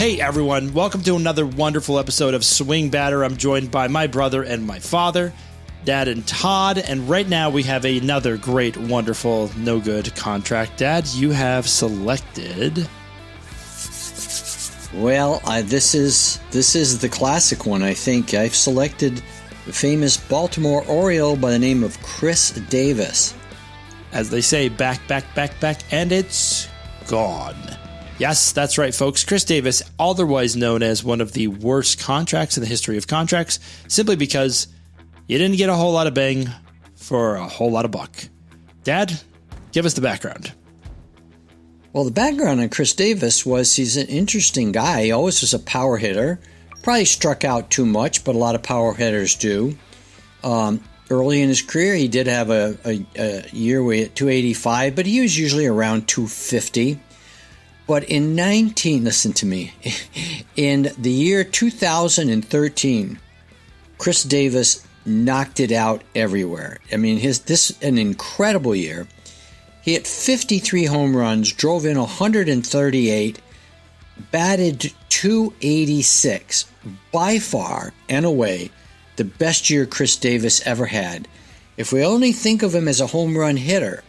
Hey everyone, welcome to another wonderful episode of Swing Batter. I'm joined by my brother and my father, Dad and Todd, and right now we have another great, wonderful, no good contract. Dad, you have selected... Well, this is the classic one, I think. I've selected the famous Baltimore Oriole by the name of Chris Davis. As they say, back, and it's gone. Yes, that's right, folks. Chris Davis, otherwise known as one of the worst contracts in the history of contracts, simply because you didn't get a whole lot of bang for a whole lot of buck. Dad, give us the background. Well, the background on Chris Davis was he's an interesting guy. He always was a power hitter. Probably struck out too much, but a lot of power hitters do. Early in his career, he did have a year where he hit 285, but he was usually around 250. But in listen to me, in the year 2013, Chris Davis knocked it out everywhere. I mean, an incredible year. He hit 53 home runs, drove in 138, batted 286. By far and away, the best year Chris Davis ever had. If we only think of him as a home run hitter,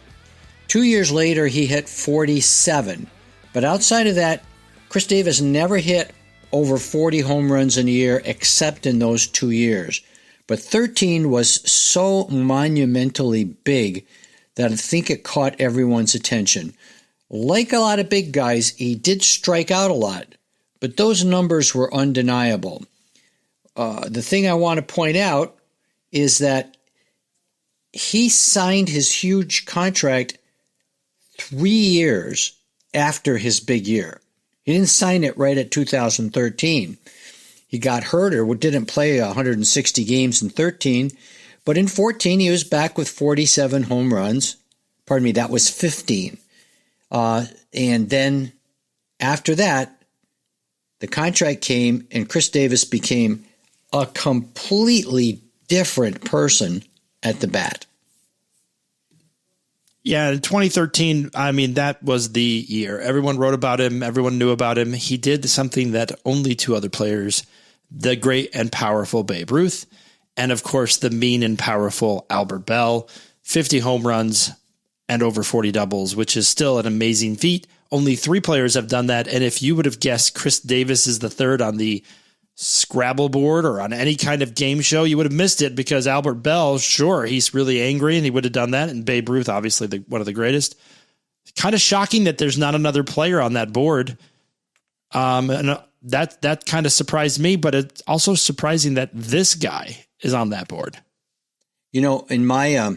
2 years later he hit 47. But outside of that, Chris Davis never hit over 40 home runs in a year except in those 2 years. But 13 was so monumentally big that I think it caught everyone's attention. Like a lot of big guys, he did strike out a lot, but those numbers were undeniable. The thing I want to point out is that he signed his huge contract 3 years after his big year. He didn't sign it right at 2013. He got hurt or didn't play 160 games in 13, but in 14 he was back with 47 home runs. Pardon me, that was 15. And then after that, the contract came and Chris Davis became a completely different person at the bat. Yeah, in 2013, I mean, that was the year. Everyone wrote about him. Everyone knew about him. He did something that only two other players, the great and powerful Babe Ruth, and of course, the mean and powerful Albert Bell, 50 home runs and over 40 doubles, which is still an amazing feat. Only three players have done that. And if you would have guessed Chris Davis is the third on the Scrabble board or on any kind of game show, you would have missed it because Albert Bell, sure, he's really angry and he would have done that. And Babe Ruth, obviously one of the greatest. Kind of shocking that there's not another player on that board. And that kind of surprised me, but it's also surprising that this guy is on that board. You know, in my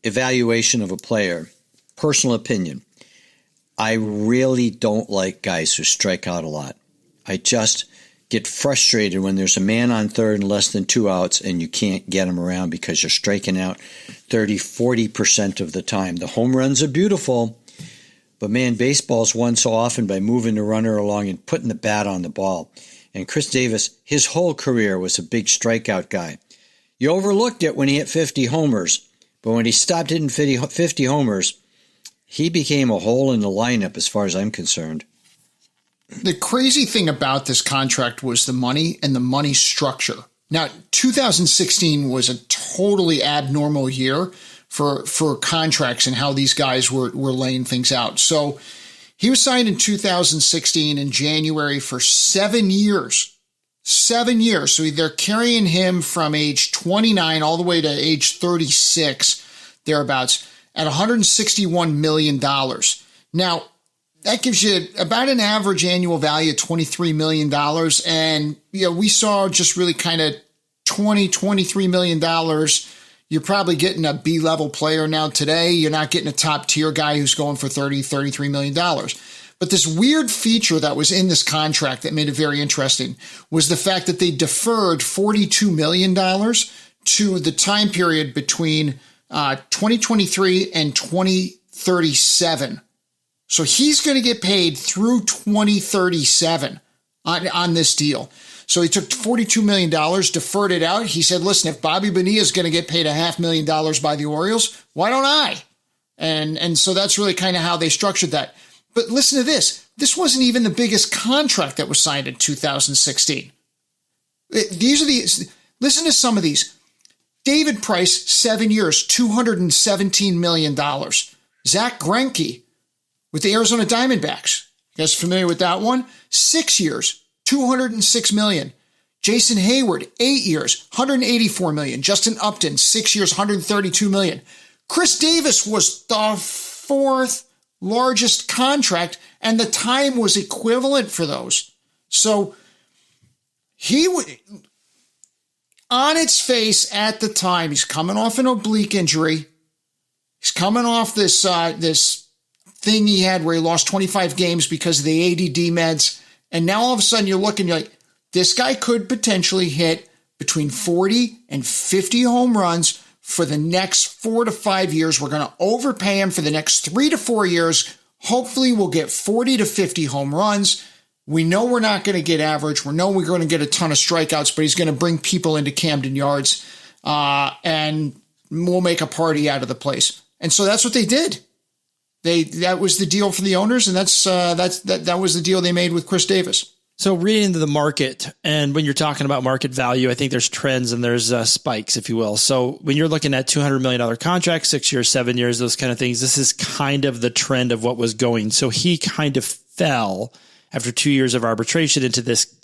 evaluation of a player, personal opinion, I really don't like guys who strike out a lot. I just get frustrated when there's a man on third and less than 2 outs and you can't get him around because you're striking out 30-40% of the time. The home runs are beautiful, but man, baseball's won so often by moving the runner along and putting the bat on the ball. And Chris Davis, his whole career was a big strikeout guy. You overlooked it when he hit 50 homers, but when he stopped hitting 50 homers, he became a hole in the lineup as far as I'm concerned. The crazy thing about this contract was the money and the money structure. Now, 2016 was a totally abnormal year for contracts and how these guys were laying things out. So he was signed in 2016 in January for 7 years. 7 years. So they're carrying him from age 29 all the way to age 36, thereabouts, at $161 million. Now, that gives you about an average annual value of $23 million. And, you know, we saw just really kind of $23 million. You're probably getting a B-level player now today. You're not getting a top-tier guy who's going for $33 million. But this weird feature that was in this contract that made it very interesting was the fact that they deferred $42 million to the time period between 2023 and 2037. So he's going to get paid through 2037 on this deal. So he took $42 million, deferred it out. He said, listen, if Bobby Bonilla is going to get paid $500,000 by the Orioles, why don't I? And so that's really kind of how they structured that. But listen to this. This wasn't even the biggest contract that was signed in 2016. Listen to some of these. David Price, 7 years, $217 million. Zach Greinke with the Arizona Diamondbacks. You guys familiar with that one? 6 years, $206 million. Jason Hayward, 8 years, $184 million. Justin Upton, 6 years, $132 million. Chris Davis was the fourth largest contract, and the time was equivalent for those. So he would, on its face at the time, he's coming off an oblique injury. He's coming off this thing he had where he lost 25 games because of the ADD meds. And now all of a sudden you're looking, you're like, this guy could potentially hit between 40 and 50 home runs for the next 4 to 5 years. We're going to overpay him for the next 3 to 4 years. Hopefully we'll get 40 to 50 home runs. We know we're not going to get average. We know we're going to get a ton of strikeouts, but he's going to bring people into Camden Yards, and we'll make a party out of the place. And so that's what they did. That was the deal for the owners, and that was the deal they made with Chris Davis. So reading into the market, and when you're talking about market value, I think there's trends and there's spikes, if you will. So when you're looking at $200 million contracts, 6 years, 7 years, those kind of things, this is kind of the trend of what was going. So he kind of fell after 2 years of arbitration into this,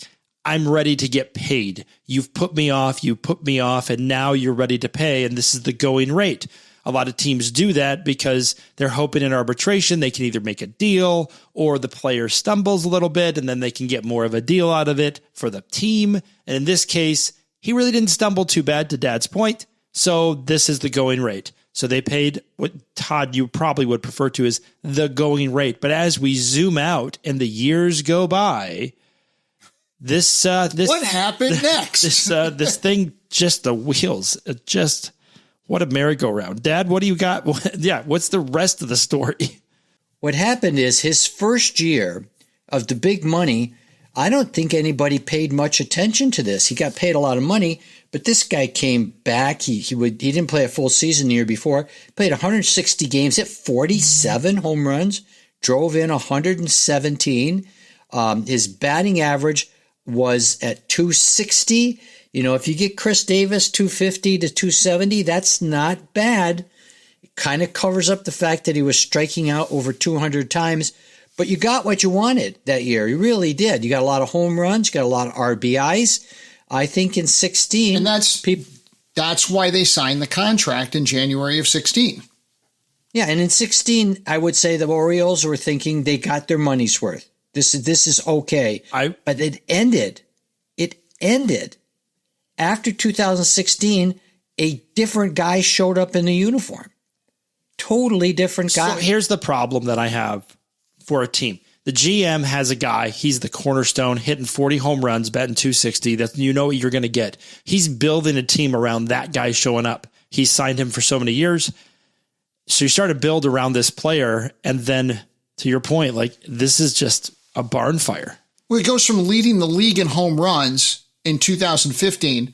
I'm ready to get paid. You've put me off, and now you're ready to pay, and this is the going rate. A lot of teams do that because they're hoping in arbitration they can either make a deal or the player stumbles a little bit and then they can get more of a deal out of it for the team. And in this case, he really didn't stumble too bad, to Dad's point. So this is the going rate. So they paid what, Todd, you probably would prefer to as the going rate. But as we zoom out and the years go by, this what happened next? This thing, just the wheels, just... What a merry-go-round. Dad, what do you got? What's the rest of the story? What happened is his first year of the big money, I don't think anybody paid much attention to this. He got paid a lot of money, but this guy came back. He didn't play a full season the year before. Played 160 games, hit 47 home runs, drove in 117. His batting average was at 260. You know, if you get Chris Davis 250 to 270, that's not bad. It kind of covers up the fact that he was striking out over 200 times, but you got what you wanted that year. You really did. You got a lot of home runs, you got a lot of RBIs. I think in 16. And that's why they signed the contract in January of 16. Yeah, and in 16, I would say the Orioles were thinking they got their money's worth. This is okay. But it ended. After 2016, a different guy showed up in the uniform. Totally different guy. So here's the problem that I have for a team. The GM has a guy, he's the cornerstone, hitting 40 home runs, batting 260. That, you know what you're going to get. He's building a team around that guy showing up. He signed him for so many years. So you start to build around this player, and then, to your point, like, this is just a barn fire. Well, it goes from leading the league in home runs in 2015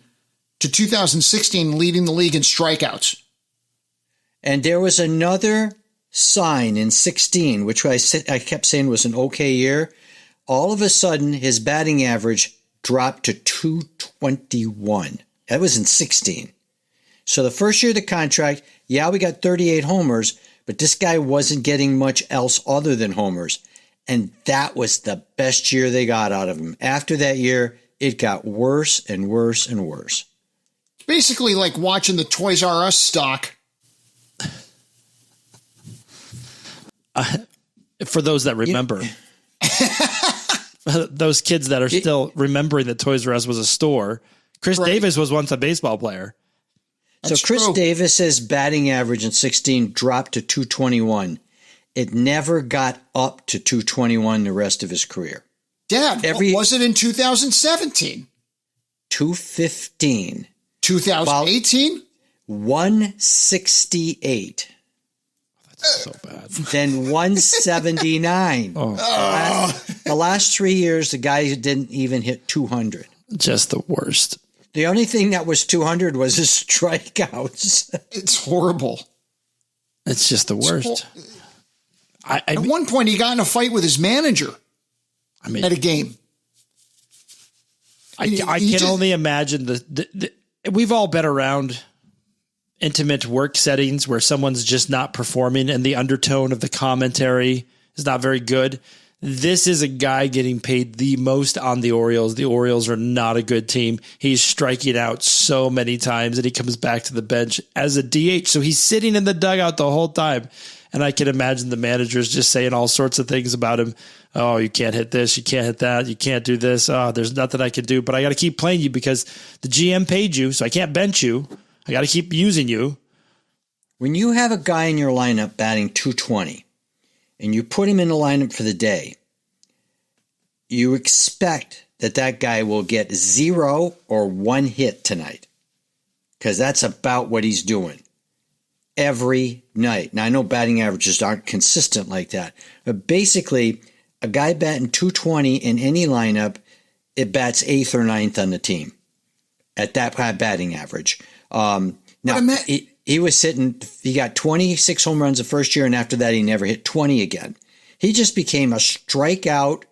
to 2016 leading the league in strikeouts. And there was another sign in 16, which I kept saying was an okay year. All of a sudden, his batting average dropped to 221. That was in 16. So the first year of the contract, we got 38 homers, but this guy wasn't getting much else other than homers. And that was the best year they got out of him. After that year, it got worse and worse and worse. Basically like watching the Toys R Us stock. For those that remember. Those kids that are still remembering that Toys R Us was a store. Chris Davis was once a baseball player. So Chris Davis's batting average in 16 dropped to 221. It never got up to 221 the rest of his career. Dad, what was it in 2017? 215. 2018? 168. That's so bad. Then 179. The last 3 years, the guy didn't even hit 200. Just the worst. The only thing that was 200 was his strikeouts. It's horrible. It's just the worst. At one point, he got in a fight with his manager at a game. I can only imagine we've all been around intimate work settings where someone's just not performing and the undertone of the commentary is not very good. This is a guy getting paid the most on the Orioles. The Orioles are not a good team. He's striking out so many times and he comes back to the bench as a DH. So he's sitting in the dugout the whole time. And I can imagine the managers just saying all sorts of things about him. Oh, you can't hit this. You can't hit that. You can't do this. Oh, there's nothing I can do, but I got to keep playing you because the GM paid you. So I can't bench you. I got to keep using you. When you have a guy in your lineup batting .220 and you put him in the lineup for the day, you expect that guy will get 0 or 1 hit tonight because that's about what he's doing every night. Now, I know batting averages aren't consistent like that, but basically a guy batting .220 in any lineup, it bats 8th or 9th on the team at that batting average. Now, he was he got 26 home runs the first year, and after that, he never hit 20 again. He just became a strikeout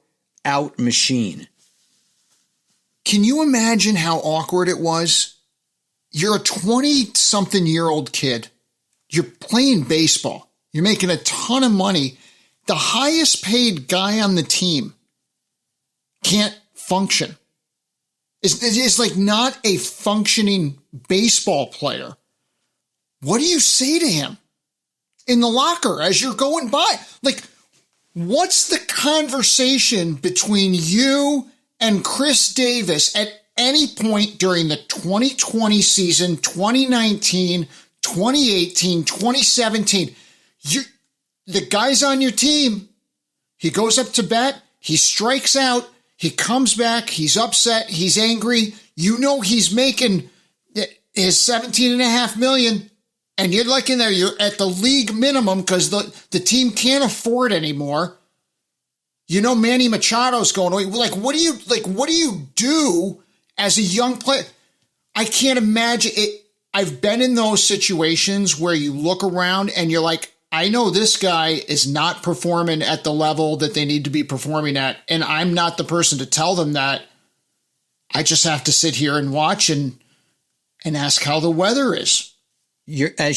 machine. Can you imagine how awkward it was? You're a 20-something-year-old kid. You're playing baseball. You're making a ton of money. The highest paid guy on the team can't function. It's like not a functioning baseball player. What do you say to him in the locker as you're going by? Like, what's the conversation between you and Chris Davis at any point during the 2020 season, 2019, 2018, 2017? The guy's on your team. He goes up to bat. He strikes out. He comes back. He's upset. He's angry. You know he's making his $17.5 million. And you're like in there, you're at the league minimum because the team can't afford anymore. You know Manny Machado's going away. Like, what do you do as a young player? I can't imagine it. I've been in those situations where you look around and you're like, I know this guy is not performing at the level that they need to be performing at, and I'm not the person to tell them that. I just have to sit here and watch and ask how the weather is. A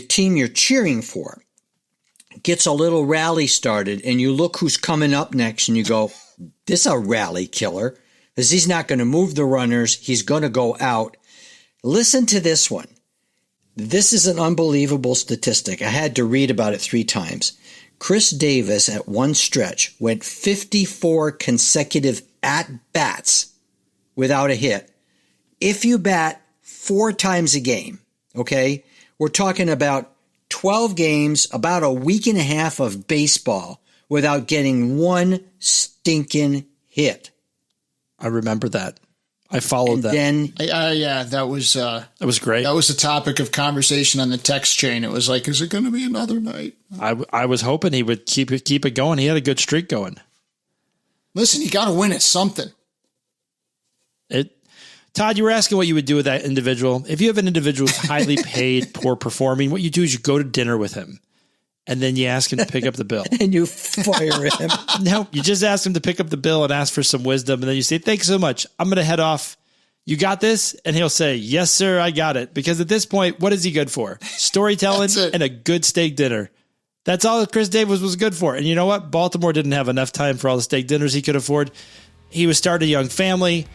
team you're cheering for gets a little rally started, and you look who's coming up next, and you go, this is a rally killer, because he's not going to move the runners. He's going to go out. Listen to this one. This is an unbelievable statistic. I had to read about it 3 times. Chris Davis at one stretch went 54 consecutive at-bats without a hit. If you bat 4 times a game, okay, we're talking about 12 games, about a week and a half of baseball without getting 1 stinking hit. I remember that. I followed that. That was great. That was the topic of conversation on the text chain. It was like, is it going to be another night? I was hoping he would keep it going. He had a good streak going. Listen, you got to win at something. Todd, you were asking what you would do with that individual. If you have an individual who's highly paid, poor performing, what you do is you go to dinner with him, and then you ask him to pick up the bill. And you fire him. No, you just ask him to pick up the bill and ask for some wisdom, and then you say, thanks so much. I'm going to head off. You got this? And he'll say, yes, sir, I got it. Because at this point, what is he good for? Storytelling and a good steak dinner. That's all that Chris Davis was good for. And you know what? Baltimore didn't have enough time for all the steak dinners he could afford. He was starting a young family.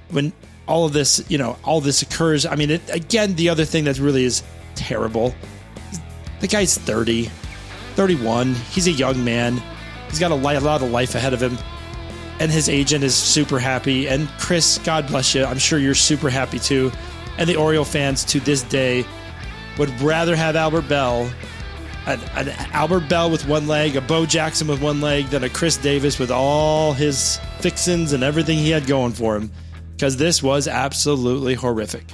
When all of this, all this occurs. I mean, again, the other thing that really is terrible, the guy's 30, 31. He's a young man. He's got a lot of life ahead of him. And his agent is super happy. And Chris, God bless you. I'm sure you're super happy too. And the Oriole fans to this day would rather have Albert Bell, an Albert Bell with one leg, a Bo Jackson with one leg, than a Chris Davis with all his fixins and everything he had going for him. Because this was absolutely horrific.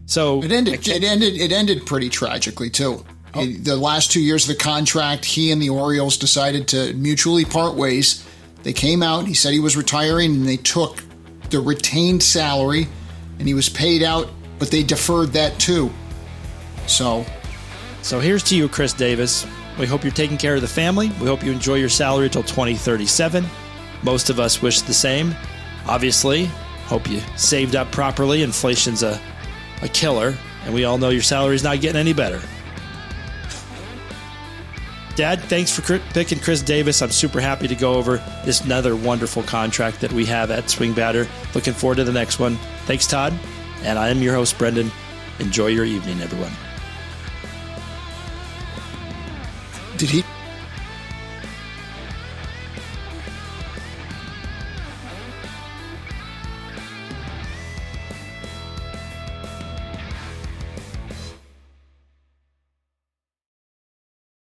So it ended pretty tragically too. Oh. The last 2 years of the contract, he and the Orioles decided to mutually part ways. They came out, he said he was retiring, and they took the retained salary, and he was paid out, but they deferred that too. So here's to you, Chris Davis. We hope you're taking care of the family. We hope you enjoy your salary till 2037. Most of us wish the same. Obviously, hope you saved up properly. Inflation's a killer, and we all know your salary's not getting any better. Dad, thanks for picking Chris Davis. I'm super happy to go over this another wonderful contract that we have at Swing Batter. Looking forward to the next one. Thanks, Todd. And I am your host, Brendan. Enjoy your evening, everyone. Did he?